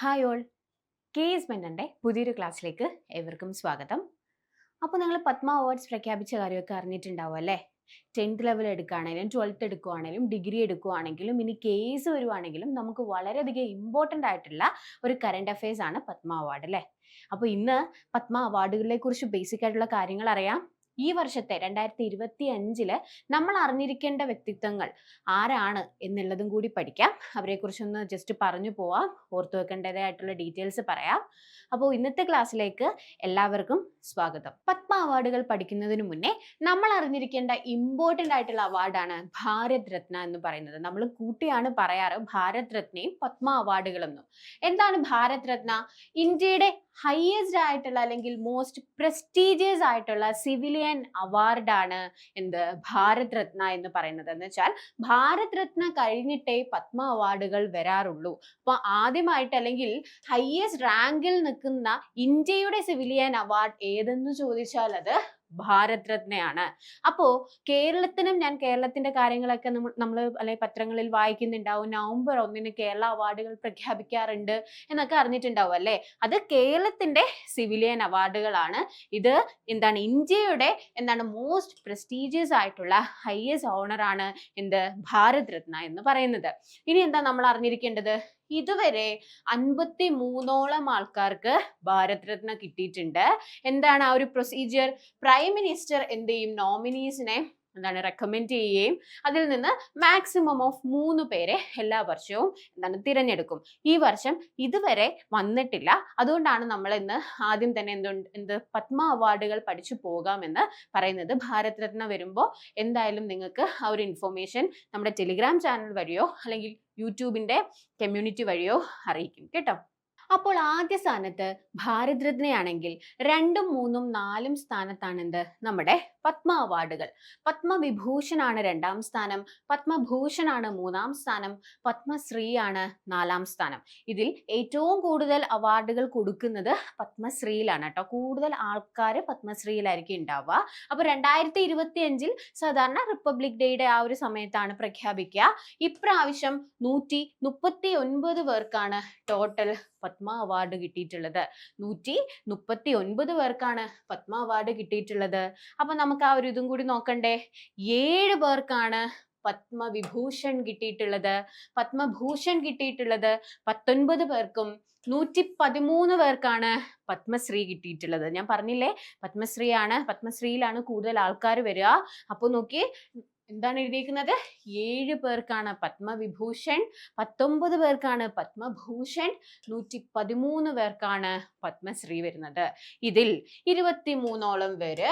Hi all, case മെന്നൻ്റെ പുതിയൊരു ക്ലാസ്സിലേക്ക് ഏവർക്കും സ്വാഗതം. അപ്പോൾ നിങ്ങൾ പത്മ അവാർഡ്സ് പ്രഖ്യാപിച്ച കാര്യമൊക്കെ അറിഞ്ഞിട്ടുണ്ടാവും അല്ലേ? 10th ലെവൽ എടുക്കുകയാണെങ്കിലും 12th എടുക്കുകയാണെങ്കിലും ഡിഗ്രി എടുക്കുകയാണെങ്കിലും ഇനി കേസ് വരുവാണെങ്കിലും നമുക്ക് വളരെയധികം ഇമ്പോർട്ടൻ്റ് ആയിട്ടുള്ള ഒരു കറണ്ട് അഫയേഴ്സ് ആണ് പത്മ അവാർഡ് അല്ലേ? അപ്പോൾ ഇന്ന് പത്മ അവാർഡുകളെ കുറിച്ച് ബേസിക് ആയിട്ടുള്ള കാര്യങ്ങൾ അറിയാം. ഈ വർഷത്തെ 2025 നമ്മൾ അറിഞ്ഞിരിക്കേണ്ട വ്യക്തിത്വങ്ങൾ ആരാണ് എന്നുള്ളതും കൂടി പഠിക്കാം. അവരെക്കുറിച്ചൊന്ന് ജസ്റ്റ് പറഞ്ഞു പോവാം, ഓർത്തു വെക്കേണ്ടതായിട്ടുള്ള ഡീറ്റെയിൽസ് പറയാം. അപ്പോൾ ഇന്നത്തെ ക്ലാസ്സിലേക്ക് എല്ലാവർക്കും സ്വാഗതം. പത്മ അവാർഡുകൾ പഠിക്കുന്നതിന് മുന്നേ നമ്മൾ അറിഞ്ഞിരിക്കേണ്ട ഇമ്പോർട്ടൻ്റ് ആയിട്ടുള്ള അവാർഡാണ് ഭാരത് രത്ന എന്ന് പറയുന്നത്. നമ്മൾ കൂട്ടിയാണ് പറയാറ് ഭാരത് രത്നയും പത്മ അവാർഡുകളെന്നും. എന്താണ് ഭാരത് രത്ന? ഇന്ത്യയുടെ ഹയസ്റ്റ് ആയിട്ടുള്ള അല്ലെങ്കിൽ മോസ്റ്റ് പ്രസ്റ്റീജിയസ് ആയിട്ടുള്ള സിവിലിയൻ അവാർഡാണ് എന്ത് ഭാരത് രത്ന എന്ന് പറയുന്നത്. എന്ന് വെച്ചാൽ ഭാരത് രത്ന കഴിഞ്ഞിട്ടേ പത്മ അവാർഡുകൾ വരാറുള്ളൂ. അപ്പൊ ആദ്യമായിട്ട് അല്ലെങ്കിൽ ഹയസ്റ്റ് റാങ്കിൽ നിൽക്കുന്ന ഇന്ത്യയുടെ സിവിലിയൻ അവാർഡ് ഏതെന്ന് ചോദിച്ചാൽ അത് ഭാരത് രത്നയാണ്. അപ്പോ കേരളത്തിനും, ഞാൻ കേരളത്തിന്റെ കാര്യങ്ങളൊക്കെ നമ്മൾ അല്ലെങ്കിൽ പത്രങ്ങളിൽ വായിക്കുന്നുണ്ടാവും, November 1 കേരള അവാർഡുകൾ പ്രഖ്യാപിക്കാറുണ്ട് എന്നൊക്കെ അറിഞ്ഞിട്ടുണ്ടാവും അല്ലേ? അത് കേരളത്തിന്റെ സിവിലിയൻ അവാർഡുകളാണ്. ഇത് എന്താണ്, ഇന്ത്യയുടെ മോസ്റ്റ് പ്രസ്റ്റീജിയസ് ആയിട്ടുള്ള ഹയസ്റ്റ് ഓണർ ആണ് എന്ത് ഭാരത് രത്ന എന്ന് പറയുന്നത്. ഇനി എന്താ നമ്മൾ അറിഞ്ഞിരിക്കേണ്ടത്? ഇതുവരെ 53ഓളം ആൾക്കാർക്ക് ഭാരത് രത്ന കിട്ടിയിട്ടുണ്ട്. എന്താണ് ആ ഒരു പ്രൊസീജിയർ? പ്രൈം മിനിസ്റ്റർ എന്ത് ചെയ്യും? നോമിനീസിനെ റെക്കമെൻഡ് ചെയ്യുകയും അതിൽ നിന്ന് മാക്സിമം ഓഫ് 3 പേരെ എല്ലാ വർഷവും തിരഞ്ഞെടുക്കും. ഈ വർഷം ഇതുവരെ വന്നിട്ടില്ല. അതുകൊണ്ടാണ് നമ്മൾ ഇന്ന് ആദ്യം തന്നെ പത്മ അവാർഡുകൾ പഠിച്ചു പോകാമെന്ന് പറയുന്നത്. ഭാരത് രത്ന വരുമ്പോൾ എന്തായാലും നിങ്ങൾക്ക് ആ ഒരു ഇൻഫോർമേഷൻ നമ്മുടെ ടെലിഗ്രാം ചാനൽ വഴിയോ അല്ലെങ്കിൽ യൂട്യൂബിന്റെ കമ്മ്യൂണിറ്റി വഴിയോ അറിയിക്കും കേട്ടോ. അപ്പോൾ ആദ്യ സ്ഥാനത്ത് ഭാരത് രത്നയാണെങ്കിൽ 2, 3, 4 സ്ഥാനത്താണ് എന്ത് നമ്മുടെ പത്മ അവാർഡുകൾ. പത്മവിഭൂഷൺ ആണ് 2ാം സ്ഥാനം, പത്മഭൂഷൺ ആണ് 3ാം സ്ഥാനം, പത്മശ്രീ ആണ് 4ാം സ്ഥാനം. ഇതിൽ ഏറ്റവും കൂടുതൽ അവാർഡുകൾ കൊടുക്കുന്നത് പത്മശ്രീയിലാണ് കേട്ടോ. കൂടുതൽ ആൾക്കാർ പത്മശ്രീയിലായിരിക്കും ഉണ്ടാവുക. അപ്പോൾ 2025 സാധാരണ റിപ്പബ്ലിക് ഡേയുടെ ആ ഒരു സമയത്താണ് പ്രഖ്യാപിക്കുക. ഇപ്രാവശ്യം 139 പേർക്കാണ് ടോട്ടൽ പത്മ അവാർഡ് കിട്ടിയിട്ടുള്ളത്. 139 പേർക്കാണ് പത്മ അവാർഡ് കിട്ടിയിട്ടുള്ളത്. അപ്പൊ നമുക്ക് ആ ഒരു ഇതും കൂടി നോക്കണ്ടേ? 7 പേർക്കാണ് പത്മവിഭൂഷൺ കിട്ടിയിട്ടുള്ളത്. പത്മഭൂഷൺ കിട്ടിയിട്ടുള്ളത് 19 പേർക്കും 113 പേർക്കാണ് പത്മശ്രീ കിട്ടിയിട്ടുള്ളത്. ഞാൻ പറഞ്ഞില്ലേ, പത്മശ്രീയിലാണ് കൂടുതൽ ആൾക്കാർ വരിക. അപ്പൊ നോക്കി എന്താണ് എഴുതിയിരിക്കുന്നത്? 7 പേർക്കാണ് പത്മവിഭൂഷൺ, 19 പേർക്കാണ് പത്മഭൂഷൺ, 113 പേർക്കാണ് പത്മശ്രീ വരുന്നത്. ഇതിൽ 23ഓളം പേര്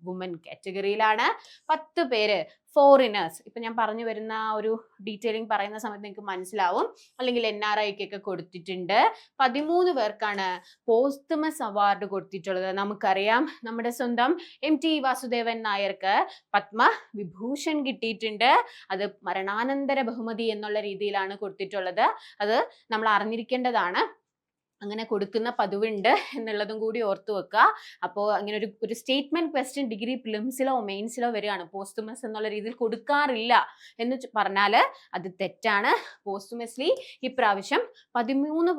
വുമൻ കാറ്റഗറിയിലാണ്. 10 പേര് ഫോറിനേഴ്സ്. ഇപ്പൊ ഞാൻ പറഞ്ഞു വരുന്ന ഒരു ഡീറ്റെയിലിംഗ് പറയുന്ന സമയത്ത് നിങ്ങൾക്ക് മനസ്സിലാവും. അല്ലെങ്കിൽ NRIക്കൊക്കെ കൊടുത്തിട്ടുണ്ട്. 13 പേർക്കാണ് പോസ്റ്റ്മസ് അവാർഡ് കൊടുത്തിട്ടുള്ളത്. നമുക്കറിയാം, നമ്മുടെ സ്വന്തം MT വാസുദേവൻ നായർക്ക് പത്മവിഭൂഷൺ കിട്ടിയിട്ടുണ്ട്. അത് മരണാനന്തര ബഹുമതി എന്നുള്ള രീതിയിലാണ് കൊടുത്തിട്ടുള്ളത്. അത് നമ്മൾ അറിഞ്ഞിരിക്കേണ്ടതാണ്. അങ്ങനെ കൊടുക്കുന്ന പതിവുണ്ട് എന്നുള്ളതും കൂടി ഓർത്തു വെക്കുക. അപ്പോൾ അങ്ങനെ ഒരു സ്റ്റേറ്റ്മെന്റ് ക്വസ്റ്റ്യൻ ഡിഗ്രി പ്രിലിംസിലോ മെയിൻസിലോ വരികയാണ്, പോസ്റ്റ്മസ് എന്നുള്ള രീതിയിൽ കൊടുക്കാറില്ല എന്ന് പറഞ്ഞാൽ അത് തെറ്റാണ്. പോസ്റ്റ്മസ്ലി ഇപ്രാവശ്യം 13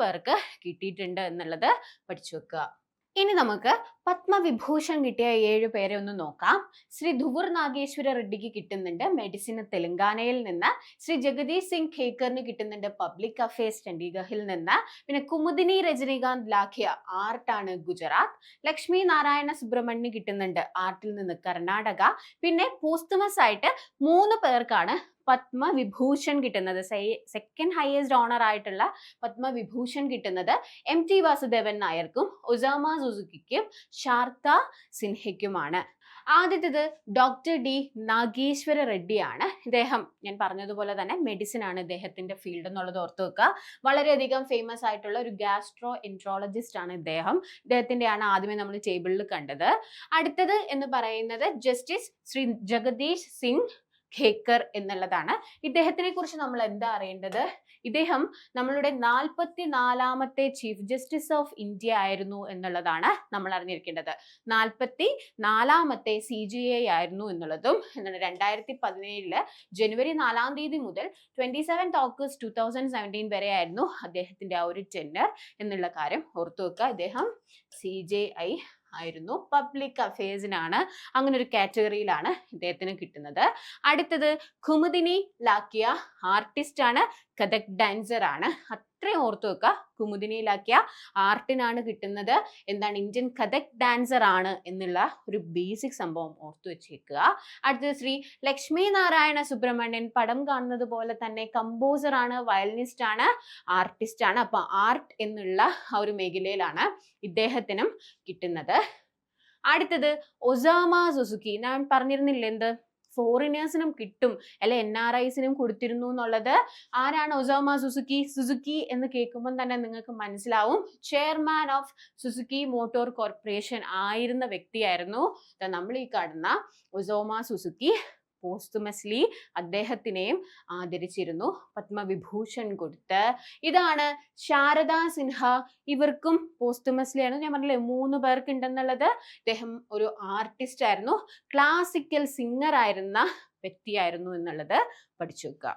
പേർക്ക് കിട്ടിയിട്ടുണ്ട് എന്നുള്ളത് പഠിച്ചു വെക്കുക. ഇനി നമുക്ക് പത്മവിഭൂഷൺ കിട്ടിയ 7 പേരെ ഒന്ന് നോക്കാം. ശ്രീ ധുവർ നാഗേശ്വര റെഡ്ഡിക്ക് കിട്ടുന്നുണ്ട് മെഡിസിൻ തെലങ്കാനയിൽ നിന്ന്. ശ്രീ ജഗദീഷ് സിംഗ് ഖേക്കറിന് കിട്ടുന്നുണ്ട് പബ്ലിക് അഫയേഴ്സ് ചണ്ഡീഗഡിൽ നിന്ന്. പിന്നെ കുമുദിനി രജനീകാന്ത് ലാഖ്യ ആർട്ടാണ് ഗുജറാത്ത്. ലക്ഷ്മി നാരായണ സുബ്രഹ്മണ്യന് കിട്ടുന്നുണ്ട് ആർട്ടിൽ നിന്ന് കർണാടക. പിന്നെ പോസ്റ്റ്മസ് ആയിട്ട് 3 പേർക്കാണ് പത്മവിഭൂഷൺ കിട്ടുന്നത്. സെക്കൻഡ് ഹയസ്റ്റ് ഓണർ ആയിട്ടുള്ള പത്മവിഭൂഷൺ കിട്ടുന്നത് MT വാസുദേവൻ നായർക്കും ഒസാമ സുസുക്കിക്കും ശാർത്ത സിൻഹയ്ക്കുമാണ്. ആദ്യത്തേത് ഡോക്ടർ D നാഗേശ്വര റെഡ്ഡിയാണ്. ഇദ്ദേഹം ഞാൻ പറഞ്ഞതുപോലെ തന്നെ മെഡിസിൻ ആണ് ഇദ്ദേഹത്തിന്റെ ഫീൽഡ് എന്നുള്ളത് ഓർത്തു വെക്കുക. വളരെയധികം ഫേമസ് ആയിട്ടുള്ള ഒരു ഗാസ്ട്രോ എൻട്രോളജിസ്റ്റ് ആണ് ഇദ്ദേഹം. ഇദ്ദേഹത്തിന്റെയാണ് ആദ്യമേ നമ്മൾ ടേബിളിൽ കണ്ടത്. അടുത്തത് എന്ന് പറയുന്നത് ജസ്റ്റിസ് ശ്രീ ജഗദീഷ് സിംഗ് ഖേക്കർ എന്നുള്ളതാണ്. ഇദ്ദേഹത്തിനെ കുറിച്ച് നമ്മൾ എന്താ അറിയേണ്ടത്? ഇദ്ദേഹം നമ്മളുടെ 44ാമത്തെ ചീഫ് ജസ്റ്റിസ് ഓഫ് ഇന്ത്യ ആയിരുന്നു എന്നുള്ളതാണ് നമ്മൾ അറിഞ്ഞിരിക്കേണ്ടത്. 44ാമത്തെ CJI ആയിരുന്നു എന്നുള്ളതും 2017 ജനുവരി 4 തീയതി മുതൽ 27 ഓഗസ്റ്റ് 2017 വരെ ആയിരുന്നു അദ്ദേഹത്തിന്റെ ആ ഒരു ടെന്നർ എന്നുള്ള കാര്യം ഓർത്തു വെക്കുക. ഇദ്ദേഹം CJI ആയിരുന്നു. പബ്ലിക് അഫയേഴ്സിനാണ്, അങ്ങനെ ഒരു കാറ്റഗറിയിലാണ് ഇദ്ദേഹത്തിന് കിട്ടുന്നത്. അടുത്തത് കുമുദിനി ലാക്കിയ, ആർട്ടിസ്റ്റ് ആണ്, കഥക് ഡാൻസർ ആണ്. അത്രയും ഓർത്തു വെക്കുക. കുമുദിനി ലാക്കിയ ആർട്ടിനാണ് കിട്ടുന്നത്. എന്താണ്? ഇന്ത്യൻ കഥക് ഡാൻസർ ആണ് എന്നുള്ള ഒരു ബേസിക് സംഭവം ഓർത്തു വെച്ചേക്കുക. അടുത്തത് ശ്രീ ലക്ഷ്മി നാരായണ സുബ്രഹ്മണ്യൻ, പടം കാണുന്നത് പോലെ തന്നെ കമ്പോസർ ആണ്, വയലിനിസ്റ്റ് ആണ്, ആർട്ടിസ്റ്റ് ആണ്. അപ്പൊ ആർട്ട് എന്നുള്ള ആ ഒരു മേഖലയിലാണ് ഇദ്ദേഹത്തിനും കിട്ടുന്നത്. അടുത്തത് ഒസാമ സുസുക്കി. ഞാൻ പറഞ്ഞിരുന്നില്ല എന്ത്? ഫോറിനേഴ്സിനും കിട്ടും അല്ലെ, NRIസിനും കൊടുത്തിരുന്നു എന്നുള്ളത്. ആരാണ് ഒസാമ സുസുക്കി? സുസുക്കി എന്ന് കേൾക്കുമ്പോൾ തന്നെ നിങ്ങൾക്ക് മനസ്സിലാവും, chairman of Suzuki motor corporation ആയിരുന്ന വ്യക്തിയായിരുന്നു നമ്മൾ ഈ കാണുന്ന ഒസാമ സുസുക്കി. പോസ്റ്റുമസ്ലി അദ്ദേഹത്തിനെയും ആദരിച്ചിരുന്നു, പത്മവിഭൂഷൺ കൊടുത്ത്. ഇതാണ് ശാരദാ സിൻഹ. ഇവർക്കും പോസ്റ്റുമസ്ലി ആണ്. ഞാൻ പറഞ്ഞില്ലേ 3 പേർക്ക് ഉണ്ടെന്നുള്ളത്. ഇദ്ദേഹം ഒരു ആർട്ടിസ്റ്റ് ആയിരുന്നു, ക്ലാസിക്കൽ സിംഗർ ആയിരുന്ന വ്യക്തിയായിരുന്നു എന്നുള്ളത് പഠിച്ചു വെക്കുക.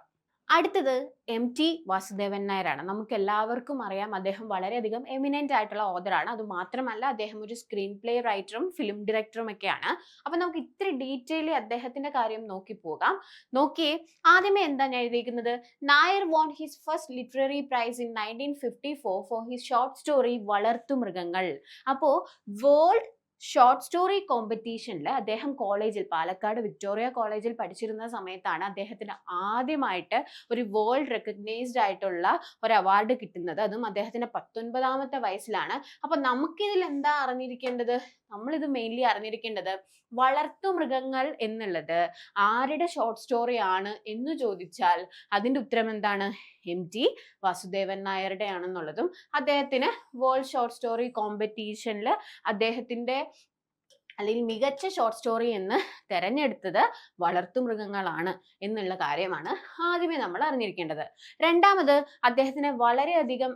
അടുത്തത് MT വാസുദേവൻ നായരാണ്. നമുക്ക് എല്ലാവർക്കും അറിയാം, അദ്ദേഹം വളരെയധികം എമിനന്റ് ആയിട്ടുള്ള ഓഥറാണ്. അത് മാത്രമല്ല അദ്ദേഹം ഒരു സ്ക്രീൻ പ്ലേ റൈറ്ററും ഫിലിം ഡയറക്ടറും ഒക്കെയാണ്. അപ്പൊ നമുക്ക് ഇത്തിരി ഡീറ്റെയിലി അദ്ദേഹത്തിന്റെ കാര്യം നോക്കി പോകാം. നോക്കിയേ, ആദ്യമേ എന്താ ഞാൻ എഴുതിയിരിക്കുന്നത്? Nair won his first literary prize in 1954 for his short story വളർത്തുമൃഗങ്ങൾ. അപ്പോ വേൾഡ് ഷോർട്ട് സ്റ്റോറി കോമ്പറ്റീഷനിൽ അദ്ദേഹം കോളേജിൽ, പാലക്കാട് വിക്ടോറിയ കോളേജിൽ പഠിച്ചിരുന്ന സമയത്താണ് അദ്ദേഹത്തിന് ആദ്യമായിട്ട് ഒരു വേൾഡ് റെക്കഗ്നൈസ്ഡ് ആയിട്ടുള്ള ഒരു അവാർഡ് കിട്ടുന്നത്. അതും അദ്ദേഹത്തിന്റെ 19ാമത്തെ വയസ്സിലാണ്. അപ്പൊ നമുക്കിതിൽ എന്താ അറിഞ്ഞിരിക്കേണ്ടത്? നമ്മളിത് മെയിൻലി അറിഞ്ഞിരിക്കേണ്ടത് വളർത്തുമൃഗങ്ങൾ എന്നുള്ളത് ആരുടെ ഷോർട്ട് സ്റ്റോറി ആണ് എന്ന് ചോദിച്ചാൽ അതിന്റെ ഉത്തരം എന്താണ്? MT വാസുദേവൻ നായരുടെ ആണെന്നുള്ളതും അദ്ദേഹത്തിന് വേൾഡ് ഷോർട്ട് സ്റ്റോറി കോമ്പറ്റീഷനിൽ അദ്ദേഹത്തിന്റെ അല്ലെങ്കിൽ മികച്ച ഷോർട്ട് സ്റ്റോറി എന്ന് തെരഞ്ഞെടുത്തത് വളർത്തുമൃഗങ്ങളാണ് എന്നുള്ള കാര്യമാണ് ആദ്യമേ നമ്മൾ അറിഞ്ഞിരിക്കേണ്ടത്. രണ്ടാമത്, അദ്ദേഹത്തിന് വളരെയധികം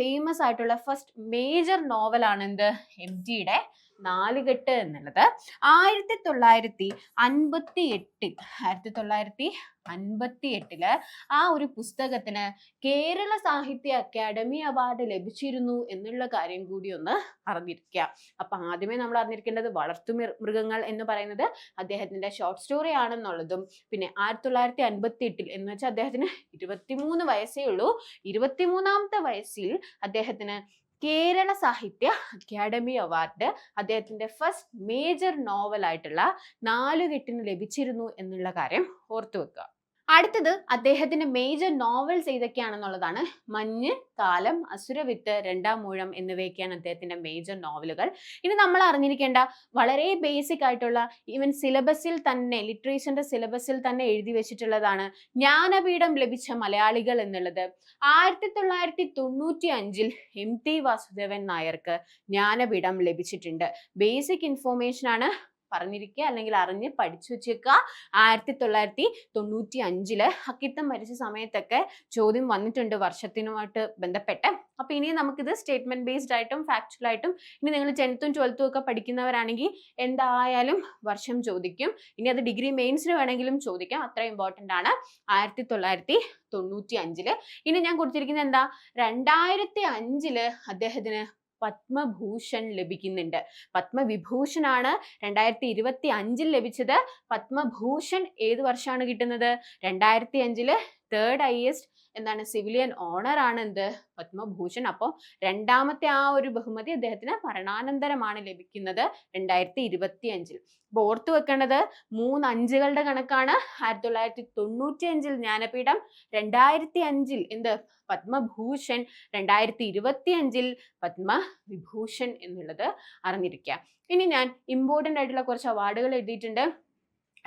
ഫേമസ് ആയിട്ടുള്ള ഫസ്റ്റ് മേജർ നോവലാണ് എന്ത്? MTയുടെ നാലുകെട്ട് എന്നുള്ളത്. 1958 ആ ഒരു പുസ്തകത്തിന് കേരള സാഹിത്യ അക്കാദമി അവാർഡ് ലഭിച്ചിരുന്നു എന്നുള്ള കാര്യം കൂടി ഒന്ന് അറിഞ്ഞിരിക്കുക. അപ്പൊ ആദ്യമേ നമ്മൾ അറിഞ്ഞിരിക്കേണ്ടത് വളർത്തുമൃഗങ്ങൾ എന്ന് പറയുന്നത് അദ്ദേഹത്തിന്റെ ഷോർട്ട് സ്റ്റോറി ആണെന്നുള്ളതും, പിന്നെ 1958 എന്ന് വെച്ചാൽ അദ്ദേഹത്തിന് 23 വയസ്സേ ഉള്ളൂ. 23ാമത്തെ വയസ്സിൽ അദ്ദേഹത്തിന് കേരള സാഹിത്യ അക്കാദമി അവാർഡ് അദ്ദേഹത്തിന്റെ ഫസ്റ്റ് മേജർ നോവൽ ആയിട്ടുള്ള നാലുകെട്ടിന് ലഭിച്ചിരുന്നു എന്നുള്ള കാര്യം ഓർത്തു വെക്കുക. അടുത്തത് അദ്ദേഹത്തിന്റെ മേജർ നോവൽസ് ഏതൊക്കെയാണെന്നുള്ളതാണ്. മഞ്ഞ്, കാലം, അസുരവിത്ത്, രണ്ടാം മൂഴം എന്നിവയൊക്കെയാണ് അദ്ദേഹത്തിന്റെ മേജർ നോവലുകൾ. ഇനി നമ്മൾ അറിഞ്ഞിരിക്കേണ്ട വളരെ ബേസിക് ആയിട്ടുള്ള, ഈവൻ സിലബസിൽ തന്നെ, ലിറ്ററേച്ചറിന്റെ സിലബസിൽ തന്നെ എഴുതി വെച്ചിട്ടുള്ളതാണ് ജ്ഞാനപീഠം ലഭിച്ച മലയാളികൾ എന്നുള്ളത്. 1995 MT വാസുദേവൻ നായർക്ക് ജ്ഞാനപീഠം ലഭിച്ചിട്ടുണ്ട്. ബേസിക് ഇൻഫോർമേഷൻ ആണ് പറഞ്ഞിരിക്കുക, അല്ലെങ്കിൽ അറിഞ്ഞ് പഠിച്ചു വെച്ചേക്കുക. 1995 ഹക്കിത്തം മരിച്ച സമയത്തൊക്കെ ചോദ്യം വന്നിട്ടുണ്ട് വർഷത്തിനുമായിട്ട് ബന്ധപ്പെട്ട്. അപ്പൊ ഇനി നമുക്കിത് സ്റ്റേറ്റ്മെന്റ് ബേസ്ഡ് ആയിട്ടും ഫാക്ച്വൽ ആയിട്ടും, ഇനി നിങ്ങൾ 10th ഉം 12th ഉം ഒക്കെ പഠിക്കുന്നവരാണെങ്കിൽ എന്തായാലും വർഷം ചോദിക്കും. ഇനി അത് ഡിഗ്രി മെയിൻസിന് വേണമെങ്കിലും ചോദിക്കാം, അത്ര ഇമ്പോർട്ടന്റ് ആണ്. 1995. ഇനി ഞാൻ കൊടുത്തിരിക്കുന്നത് എന്താ? 2005 അദ്ദേഹത്തിന് പത്മഭൂഷൺ ലഭിക്കുന്നുണ്ട്. പത്മവിഭൂഷൺ ആണ് 2025 ലഭിച്ചത്. പത്മഭൂഷൺ ഏത് വർഷമാണ് കിട്ടുന്നത്? 2005 തേർഡ് ഹൈയസ്റ്റ് എന്താണ് സിവിലിയൻ ഓണർ ആണ് എന്ത്? പത്മഭൂഷൺ. അപ്പോൾ രണ്ടാമത്തെ ആ ഒരു ബഹുമതി അദ്ദേഹത്തിന് മരണാനന്തരമാണ് ലഭിക്കുന്നത് 2025. അപ്പൊ ഓർത്തു വെക്കേണ്ടത് 3 അഞ്ചുകളുടെ കണക്കാണ്. 1995 ജ്ഞാനപീഠം, 2005 എന്ത്? പത്മഭൂഷൺ, 2025 പത്മവിഭൂഷൺ എന്നുള്ളത് അറിഞ്ഞിരിക്കുക. ഇനി ഞാൻ ഇമ്പോർട്ടന്റ് ആയിട്ടുള്ള കുറച്ച് അവാർഡുകൾ എഴുതിയിട്ടുണ്ട്.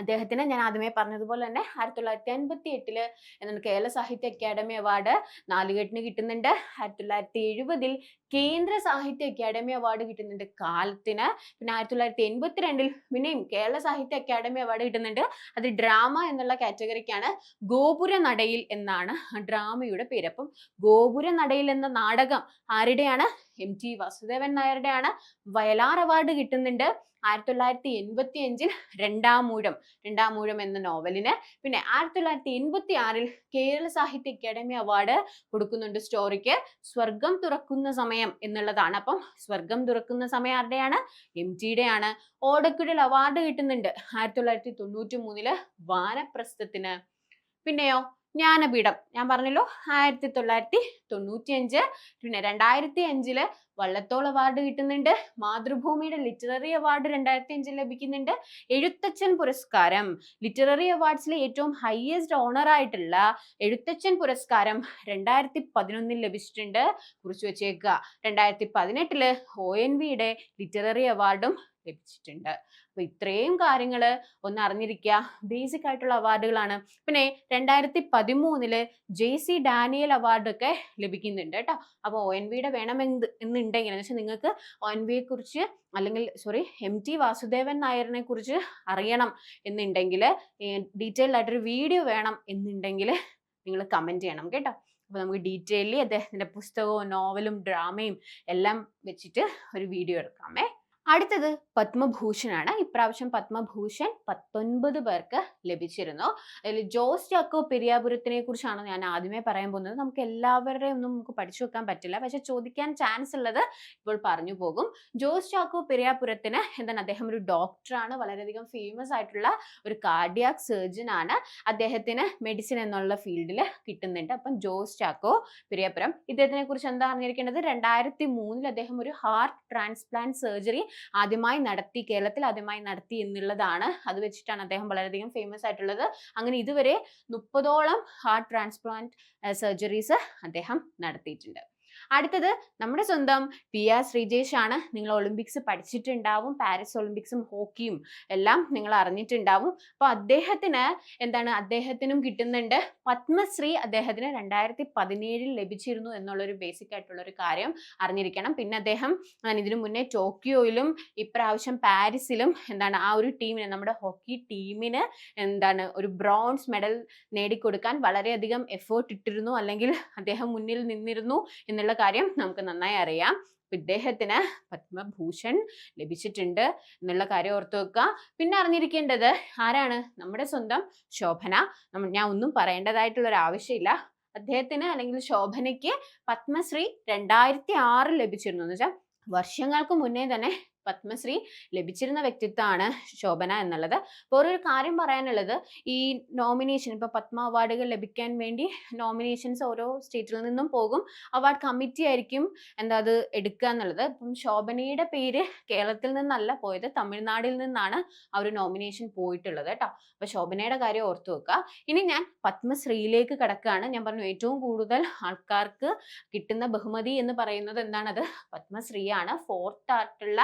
അദ്ദേഹത്തിന് ഞാൻ ആദ്യമേ പറഞ്ഞതുപോലെ തന്നെ 1958 എന്താണ് കേരള സാഹിത്യ അക്കാദമി അവാർഡ് നാലുകെട്ടിന് കിട്ടുന്നുണ്ട്. 1970 കേന്ദ്ര സാഹിത്യ അക്കാദമി അവാർഡ് കിട്ടുന്നുണ്ട് കാലത്തിന്. പിന്നെ 1982 പിന്നെയും കേരള സാഹിത്യ അക്കാദമി അവാർഡ് കിട്ടുന്നുണ്ട്. അത് ഡ്രാമ എന്നുള്ള കാറ്റഗറിക്കാണ്. ഗോപുര നടയിൽ എന്നാണ് ഡ്രാമയുടെ പേര്. അപ്പം ഗോപുര നടയിൽ എന്ന നാടകം ആരുടെയാണ്? MT വാസുദേവൻ നായരുടെയാണ്. വയലാർ അവാർഡ് കിട്ടുന്നുണ്ട് 1985 രണ്ടാമൂഴം എന്ന നോവലിന്. പിന്നെ 1986 കേരള സാഹിത്യ അക്കാദമി അവാർഡ് കൊടുക്കുന്നുണ്ട് സ്റ്റോറിക്ക്. സ്വർഗം തുറക്കുന്ന സമയം എന്നുള്ളതാണ്. അപ്പം സ്വർഗം തുറക്കുന്ന സമയം ആരുടെയാണ്? MT യുടെയാണ്. ഓടക്കുഴൽ അവാർഡ് കിട്ടുന്നുണ്ട് 1993 വാനപ്രസ്ഥത്തിന്. പിന്നെയോ ജ്ഞാനപീഠം ഞാൻ പറഞ്ഞല്ലോ 1995. പിന്നെ 2005 വള്ളത്തോൾ അവാർഡ് കിട്ടുന്നുണ്ട്. മാതൃഭൂമിയുടെ ലിറ്റററി അവാർഡ് 2005 ലഭിക്കുന്നുണ്ട്. എഴുത്തച്ഛൻ പുരസ്കാരം ലിറ്റററി അവാർഡ്സിലെ ഏറ്റവും ഹയസ്റ്റ് ഓണർ ആയിട്ടുള്ള എഴുത്തച്ഛൻ പുരസ്കാരം 2011 ലഭിച്ചിട്ടുണ്ട്. കുറിച്ചു വെച്ചേക്കുക. 2018 ONVയുടെ ലിറ്റററി അവാർഡും ലഭിച്ചിട്ടുണ്ട്. അപ്പൊ ഇത്രയും കാര്യങ്ങൾ ഒന്ന് അറിഞ്ഞിരിക്കുക. ബേസിക് ആയിട്ടുള്ള അവാർഡുകളാണ്. പിന്നെ 2013 JC ഡാനിയൽ അവാർഡ് ഒക്കെ ലഭിക്കുന്നുണ്ട് കേട്ടോ. അപ്പൊ ONVയുടെ എന്നുണ്ടെങ്കിൽ എന്ന് വെച്ചാൽ നിങ്ങൾക്ക് ONVയെ കുറിച്ച് അല്ലെങ്കിൽ MT വാസുദേവൻ നായരിനെ കുറിച്ച് അറിയണം എന്നുണ്ടെങ്കിൽ, ഡീറ്റെയിൽഡ് ആയിട്ടൊരു വീഡിയോ വേണം എന്നുണ്ടെങ്കിൽ നിങ്ങൾ കമന്റ് ചെയ്യണം കേട്ടോ. അപ്പൊ നമുക്ക് ഡീറ്റെയിലി അദ്ദേഹത്തിന്റെ പുസ്തകവും നോവലും ഡ്രാമയും എല്ലാം വെച്ചിട്ട് ഒരു വീഡിയോ എടുക്കാമേ. അടുത്തത് പത്മഭൂഷണാണ്. ഇപ്രാവശ്യം പത്മഭൂഷൺ 19 പേർക്ക് ലഭിച്ചിരുന്നു. അതിൽ ജോസ് ചാക്കോ പെരിയാപുരത്തിനെ കുറിച്ചാണ് ഞാൻ ആദ്യമേ പറയാൻ പോകുന്നത്. നമുക്ക് എല്ലാവരുടെയും ഒന്നും നമുക്ക് പഠിച്ചു വെക്കാൻ പറ്റില്ല, പക്ഷെ ചോദിക്കാൻ ചാൻസ് ഉള്ളത് ഇപ്പോൾ പറഞ്ഞു പോകും. ജോസ് ചാക്കോ പെരിയാപുരത്തിന് എന്താണ്, അദ്ദേഹം ഒരു ഡോക്ടറാണ്, വളരെയധികം ഫേമസ് ആയിട്ടുള്ള ഒരു കാർഡിയാക് സർജൻ ആണ്. അദ്ദേഹത്തിന് മെഡിസിൻ എന്നുള്ള ഫീൽഡിൽ കിട്ടുന്നുണ്ട്. അപ്പം ജോസ് ചാക്കോ പെരിയാപുരം, ഇദ്ദേഹത്തിനെ കുറിച്ച് എന്താ അറിഞ്ഞിരിക്കേണ്ടത്? 2003 അദ്ദേഹം ഒരു ഹാർട്ട് ട്രാൻസ്പ്ലാന്റ് സർജറി കേരളത്തിൽ ആദ്യമായി നടത്തി എന്നുള്ളതാണ്. അത് വെച്ചിട്ടാണ് അദ്ദേഹം വളരെയധികം ഫേമസ് ആയിട്ടുള്ളത്. അങ്ങനെ ഇതുവരെ 30ഓളം ഹാർട്ട് ട്രാൻസ്പ്ലാന്റ് സർജറീസ് അദ്ദേഹം നടത്തിയിട്ടുണ്ട്. അടുത്തത് നമ്മുടെ സ്വന്തം PR ശ്രീജേഷ് ആണ്. നിങ്ങൾ ഒളിമ്പിക്സ് പഠിച്ചിട്ടുണ്ടാവും, പാരീസ് ഒളിമ്പിക്സും ഹോക്കിയും എല്ലാം നിങ്ങൾ അറിഞ്ഞിട്ടുണ്ടാവും. അപ്പൊ അദ്ദേഹത്തിനും കിട്ടുന്നുണ്ട് പത്മശ്രീ. അദ്ദേഹത്തിന് 2017 ലഭിച്ചിരുന്നു എന്നുള്ളൊരു ബേസിക് ആയിട്ടുള്ള ഒരു കാര്യം അറിഞ്ഞിരിക്കണം. പിന്നെ അദ്ദേഹം ഇതിനു മുന്നേ ടോക്കിയോയിലും ഇപ്രാവശ്യം പാരീസിലും ആ ഒരു ടീമിന്, നമ്മുടെ ഹോക്കി ടീമിന് ഒരു ബ്രോൺസ് മെഡൽ നേടിക്കൊടുക്കാൻ വളരെയധികം എഫേർട്ട് ഇട്ടിരുന്നു, അല്ലെങ്കിൽ അദ്ദേഹം മുന്നിൽ നിന്നിരുന്നു എന്നുള്ള കാര്യം നമുക്ക് നന്നായി അറിയാം. ഇദ്ദേഹത്തിന് പത്മഭൂഷൺ ലഭിച്ചിട്ടുണ്ട് എന്നുള്ള കാര്യം ഓർത്തു വെക്കുക. പിന്നെ അറിഞ്ഞിരിക്കേണ്ടത് ആരാണ്? നമ്മുടെ സ്വന്തം ശോഭന. ഞാൻ ഒന്നും പറയേണ്ടതായിട്ടുള്ള ഒരു ആവശ്യമില്ല. അദ്ദേഹത്തിന് അല്ലെങ്കിൽ ശോഭനയ്ക്ക് പത്മശ്രീ 2006 ലഭിച്ചിരുന്നു. എന്ന് വെച്ചാൽ വർഷങ്ങൾക്ക് മുന്നേ തന്നെ പത്മശ്രീ ലഭിച്ചിരുന്ന വ്യക്തിത്വമാണ് ശോഭന എന്നുള്ളത്. അപ്പോൾ ഒരു കാര്യം പറയാനുള്ളത്, ഈ നോമിനേഷൻ ഇപ്പോൾ പത്മ അവാർഡുകൾ ലഭിക്കാൻ വേണ്ടി നോമിനേഷൻസ് ഓരോ സ്റ്റേറ്റിൽ നിന്നും പോകും. അവാർഡ് കമ്മിറ്റി ആയിരിക്കും അത് എടുക്കുക എന്നുള്ളത്. ഇപ്പം ശോഭനയുടെ പേര് കേരളത്തിൽ നിന്നല്ല പോയത്, തമിഴ്നാട്ടിൽ നിന്നാണ് ആ ഒരു നോമിനേഷൻ പോയിട്ടുള്ളത് കേട്ടോ. അപ്പൊ ശോഭനയുടെ കാര്യം ഓർത്തു വെക്കുക. ഇനി ഞാൻ പത്മശ്രീയിലേക്ക് കിടക്കുകയാണ്. ഞാൻ പറഞ്ഞു ഏറ്റവും കൂടുതൽ ആൾക്കാർക്ക് കിട്ടുന്ന ബഹുമതി എന്ന് പറയുന്നത് എന്താണത്? പത്മശ്രീയാണ്. 4th ആയിട്ടുള്ള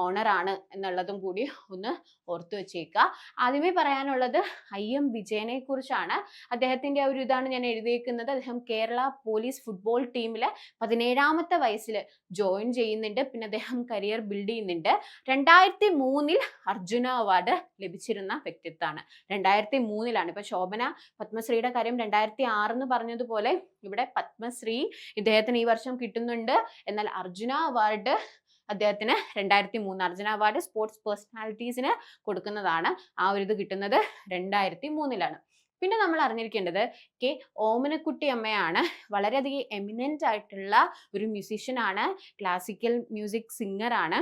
ഓണർ ആണ് എന്നുള്ളതും കൂടി ഒന്ന് ഓർത്തു വെച്ചേക്കുക. ആദ്യമേ പറയാനുള്ളത് IM വിജയനെ കുറിച്ചാണ്. അദ്ദേഹത്തിന്റെ ഒരു ഇതാണ് ഞാൻ എഴുതിയേക്കുന്നത്. അദ്ദേഹം കേരള പോലീസ് ഫുട്ബോൾ ടീമിൽ 17ാമത്തെ വയസ്സിൽ ജോയിൻ ചെയ്യുന്നുണ്ട്. പിന്നെ അദ്ദേഹം കരിയർ ബിൽഡ് ചെയ്യുന്നുണ്ട്. 2003 അർജുന അവാർഡ് ലഭിച്ചിരുന്ന വ്യക്തിത്വമാണ്. 2003 ഇപ്പൊ ശോഭന പത്മശ്രീയുടെ കാര്യം 2006 എന്ന് പറഞ്ഞതുപോലെ ഇവിടെ പത്മശ്രീ ഇദ്ദേഹത്തിന് ഈ വർഷം കിട്ടുന്നുണ്ട്. എന്നാൽ അർജുന അവാർഡ് അദ്ദേഹത്തിന് 2003 അർജുന അവാർഡ് സ്പോർട്സ് പേഴ്സണാലിറ്റീസിന് കൊടുക്കുന്നതാണ്. ആ ഒരു ഇത് കിട്ടുന്നത് 2003. പിന്നെ നമ്മൾ അറിഞ്ഞിരിക്കേണ്ടത് ഓമനക്കുട്ടി അമ്മയാണ്. വളരെയധികം എമിനന്റ് ആയിട്ടുള്ള ഒരു മ്യൂസീഷ്യൻ ആണ്, ക്ലാസിക്കൽ മ്യൂസിക് സിംഗർ ആണ്.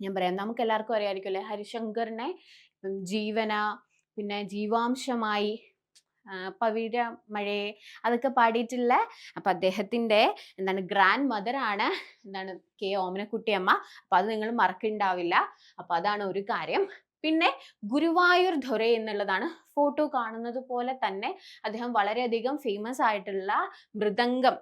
ഞാൻ പറയാം, നമുക്ക് എല്ലാവർക്കും അറിയാമായിരിക്കും അല്ലെ, ഹരിശങ്കറിനെ ജീവന, പിന്നെ ജീവാംശമായി, പവിഴ മഴയെ അതൊക്കെ പാടിയിട്ടുള്ള, അപ്പൊ അദ്ദേഹത്തിന്റെ ഗ്രാൻഡ് മദർ ആണ് ഓമനക്കുട്ടി അമ്മ. അപ്പൊ അത് നിങ്ങൾ മറക്കുണ്ടാവില്ല. അപ്പൊ അതാണ് ഒരു കാര്യം. പിന്നെ ഗുരുവായൂർ ദൊരൈ എന്നുള്ളതാണ് ഫോട്ടോ കാണുന്നത് പോലെ തന്നെ അദ്ദേഹം വളരെയധികം ഫേമസ് ആയിട്ടുള്ള മൃദംഗം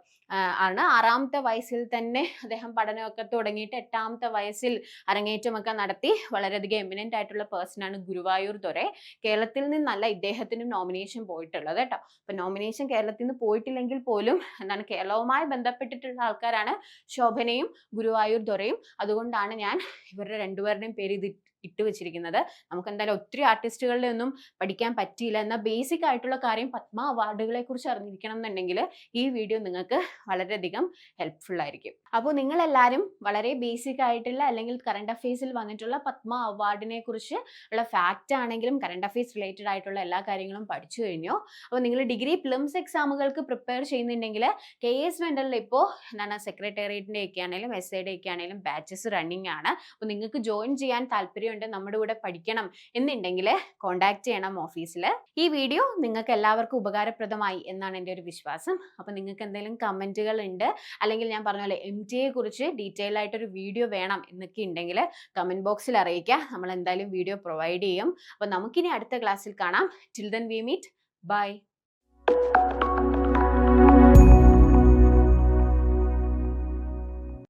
ആണ്. 6ാമത്തെ വയസ്സിൽ തന്നെ അദ്ദേഹം പഠനമൊക്കെ തുടങ്ങിയിട്ട് 8ാമത്തെ വയസ്സിൽ അരങ്ങേറ്റമൊക്കെ നടത്തി വളരെയധികം എമിനന്റ് ആയിട്ടുള്ള പേഴ്സൺ ആണ് ഗുരുവായൂർ ദൊരൈ. കേരളത്തിൽ നിന്നല്ല ഇദ്ദേഹത്തിനും നോമിനേഷൻ പോയിട്ടുള്ളത് കേട്ടോ. അപ്പൊ നോമിനേഷൻ കേരളത്തിൽ നിന്ന് പോയിട്ടില്ലെങ്കിൽ പോലും എന്താണ് കേരളവുമായി ബന്ധപ്പെട്ടിട്ടുള്ള ആൾക്കാരാണ് ശോഭനയും ഗുരുവായൂർ ദൊരൈയും. അതുകൊണ്ടാണ് ഞാൻ ഇവരുടെ രണ്ടുപേരുടെയും പേര് ഇത് ഇട്ട് വെച്ചിരിക്കുന്നത്. നമുക്ക് എന്തായാലും ഒത്തിരി ആർട്ടിസ്റ്റുകളുടെ ഒന്നും പഠിക്കാൻ പറ്റിയില്ല. എന്നാൽ ബേസിക് ആയിട്ടുള്ള കാര്യം പത്മ അവാർഡുകളെ കുറിച്ച് അറിഞ്ഞിരിക്കണം എന്നുണ്ടെങ്കിൽ ഈ വീഡിയോ നിങ്ങൾക്ക് വളരെയധികം ഹെൽപ്ഫുൾ ആയിരിക്കും. അപ്പോൾ നിങ്ങളെല്ലാവരും വളരെ ബേസിക് ആയിട്ടുള്ള അല്ലെങ്കിൽ കറണ്ട് അഫയേഴ്സിൽ വന്നിട്ടുള്ള പത്മ അവാർഡിനെ കുറിച്ച് ഉള്ള ഫാക്റ്റ് ആണെങ്കിലും കറണ്ട് അഫയേഴ്സ് റിലേറ്റഡ് ആയിട്ടുള്ള എല്ലാ കാര്യങ്ങളും പഠിച്ചു കഴിഞ്ഞു. അപ്പോൾ നിങ്ങൾ ഡിഗ്രി പ്രിലിംസ് എക്സാമുകൾക്ക് പ്രിപ്പയർ ചെയ്യുന്നുണ്ടെങ്കിൽ KS മെന്റലിൽ ഇപ്പോൾ എന്താണ് സെക്രട്ടേറിയറ്റിന്റെ ഒക്കെ ആണെങ്കിലും SIയുടെ ഒക്കെ ആണെങ്കിലും ബാച്ചസ് റണ്ണിങ് ആണ്. അപ്പോൾ നിങ്ങൾക്ക് ജോയിൻ ചെയ്യാൻ താല്പര്യമുണ്ട്, നമ്മുടെ കൂടെ പഠിക്കണം എന്നുണ്ടെങ്കിൽ കോൺടാക്ട് ചെയ്യണം ഓഫീസിൽ. ഈ വീഡിയോ നിങ്ങൾക്ക് എല്ലാവർക്കും ഉപകാരപ്രദമായി എന്നാണ് എൻ്റെ ഒരു വിശ്വാസം. അപ്പോൾ നിങ്ങൾക്ക് എന്തെങ്കിലും കമൻറ്റുകൾ ഉണ്ട്, അല്ലെങ്കിൽ ഞാൻ പറഞ്ഞ പോലെ MTA കുറിച്ച് ഡീറ്റെയിൽ ആയിട്ടൊരു വീഡിയോ വേണം എന്നൊക്കെ ഉണ്ടെങ്കിൽ കമൻറ്റ് ബോക്സിൽ അറിയിക്കുക. നമ്മൾ എന്തായാലും വീഡിയോ പ്രൊവൈഡ് ചെയ്യും. അപ്പോൾ നമുക്കിനി അടുത്ത ക്ലാസ്സിൽ കാണാം. Till then we meet. By.